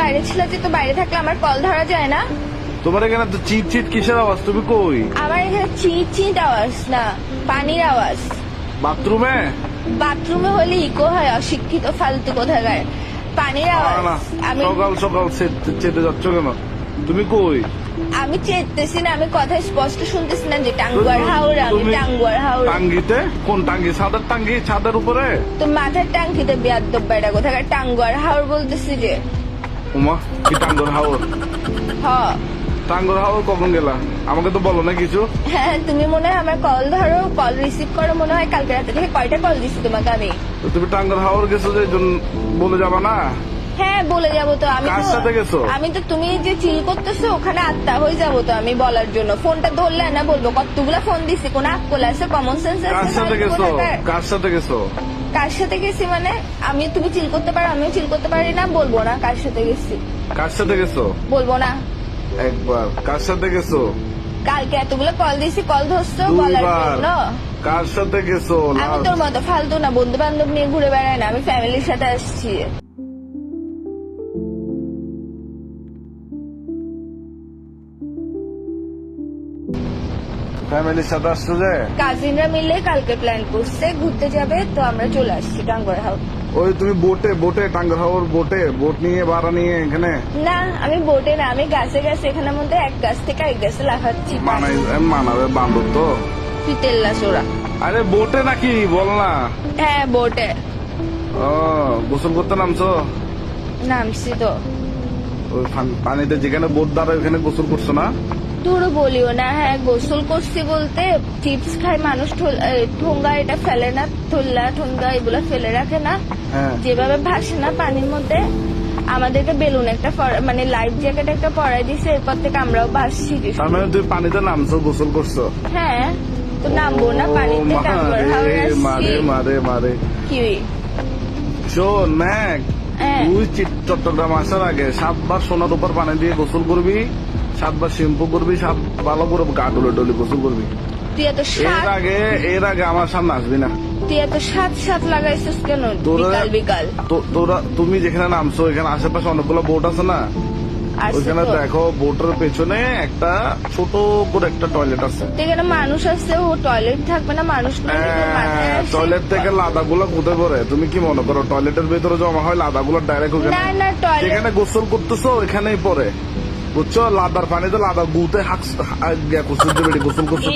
বাইরে ছিল যে, তো বাইরে থাকলে আমার কল ধরা যায় না? তোমার এখানে তো চিট চিট কিসের আওয়াজ? তুমি কই? আমার এখানে চিট চিট আওয়াজ না, পানির আওয়াজ। বাথরুমে? বাথরুমে হলে ইকো হয়, অশিক্ষিত ফালতু কোথাকার। পানির আওয়াজ। আমি সকাল সকাল চেতে যাচ্ছ কেন? তুমি কই? আমি চেতেছি না, আমি কথা স্পষ্ট শুনতেছি না যে টাঙ্গুয়ার হাওড়া, আমি টাঙ্গুয়ার হাওড়া। টাঙ্গিতে? কোন টাঙ্গি? ছাদের টাঙ্গি? ছাদের উপরে? তো মাথার টাঙ্কিতে বেয়াদ্দব বেড়া কোথাকার, টাঙ্গুয়ার হাওড় বলতেছি যে। উমা, কি টাঙ্গর হাওর? হ টাঙ্গর হাওর কখন গেলা? আমাকে তো বলো না কিছু। হ্যাঁ, তুমি মনে হয় আমার কল ধরো, কল রিসিভ করো মনে হয়। কালকে রাতে থেকে কয়টা কল দিচ্ছি তোমাকে আমি? তো তুমি টাঙ্গর হাওর গেছো যে বলে যাবা না? হ্যাঁ বলে যাবো তো। কার সাথে গেছো? আমি তো তুমি যে চিল করতেছো ওখানে আত্মা হয়ে যাবো তো আমি বলার জন্য। ফোনটা ধরলে না বলবো কতগুলা ফোন দিছি, কোন আকল আছে, কমন সেন্স আছে? কার সাথে গেছো? কার সাথে গেছো? কার সাথে গেছি মানে? আমি তুমি চিল করতে পারো, আমিও চিল করতে পারি না, বলবো না কার সাথে গেছি? কার সাথে গেছো? বলবো না। একবার। কার সাথে গেছো? কালকে এতগুলো কল দিছি, কল ধরছো বলার জন্য। কার সাথে গেছো? আমি তোর মতো ফালতু না, বন্ধু বান্ধব নিয়ে ঘুরে বেড়াই না, আমি ফ্যামিলির সাথে আসছি। ফ্যামিলির সাথে আসছো যে? কাজিনরা মিলে কালকে প্ল্যান করছে ঘুরতে যাবে, তো আমরা চলে আসছি টাঙ্গুয়ার হাওর। ওই তুমি বোটে টাঙ্গর হাওর বোট নিয়ে ভাড়া নিয়ে এখানে? না, আমি বোটে না, আমি গাছে গাছে, এখানের মধ্যে এক গাছ থেকে এক গাছে লাফাচ্ছি। মানাবে বান্ধব তো। তুই তেল্লা চোরা। আরে বোটে নাকি বল না? হ্যাঁ বোটে। ও, গোসল করতে নামছো? নামছি তো। ওই পানিতে যেখানে বোট দাঁড়ায় ওখানে গোসল করছো না? তোরও বলিও না। হ্যাঁ গোসল করছি বলতে, চিপস খায় মানুষ, ঠোঙ্গা এটা ফেলে না, থল্লা ঠোঙ্গা এগুলো ফেলে রাখে না, হ্যাঁ। যেভাবে ভাসে না পানির মধ্যে, আমাদেরকে বেলুন একটা মানে লাইফ জ্যাকেট একটা পরাই দিছে, এরপর থেকে আমরাও ভাসছি। তার মানে তুই পানিতে নামছো, গোসল করছো? হ্যাঁ, তো নামবো না পানিতে? টাঙ্গুয়ার হাওরে আসছি। মারে কি শোন ম্যাক, হ্যাঁ। তুই চট্টগ্রাম আসার আগে 7 বার সোনার উপর পানি দিয়ে গোসল করবি, 7 বার শ্যাম্পু করবি, 7 ভালো করে গা ডলে গোসল করবি। তুই এত এর আগে আমার সামনে আসবি না। তুই এত সাত লাগাইছিস কেন বিকাল? তুমি যেখানে নামছো এখানে আশেপাশে অনেকগুলো বোট আছে না? ওইখানে দেখো বোটের পেছনে একটা ছোট করে একটা টয়লেট আছে। এখানে মানুষ আছে, ও টয়লেট থাকবে না? মানুষ টয়লেট থেকে লাদাগুলো কোথায় পড়ে? তুমি কি মনে করো টয়লেটের ভেতরে জমা হয় লাদাগুলো ডাইরেক্ট? যেখানে গোসল করতেছো ওইখানেই পড়ে, বুঝছো? লাদার পানিতে লাদা গুতে গোসল করছো।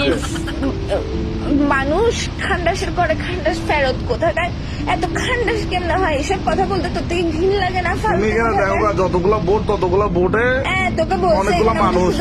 মানুষ খান্ডাসের করে খান্ডাস ফেরত কোথাকার, এত খান্ডাস কেমন হয়? এসব কথা বলতে তোর থেকে ঘিন লাগে না? তুমি এখানে দেখো যতগুলো বোট ততগুলো বোটে তোকে বলছে অনেকগুলো মানুষ।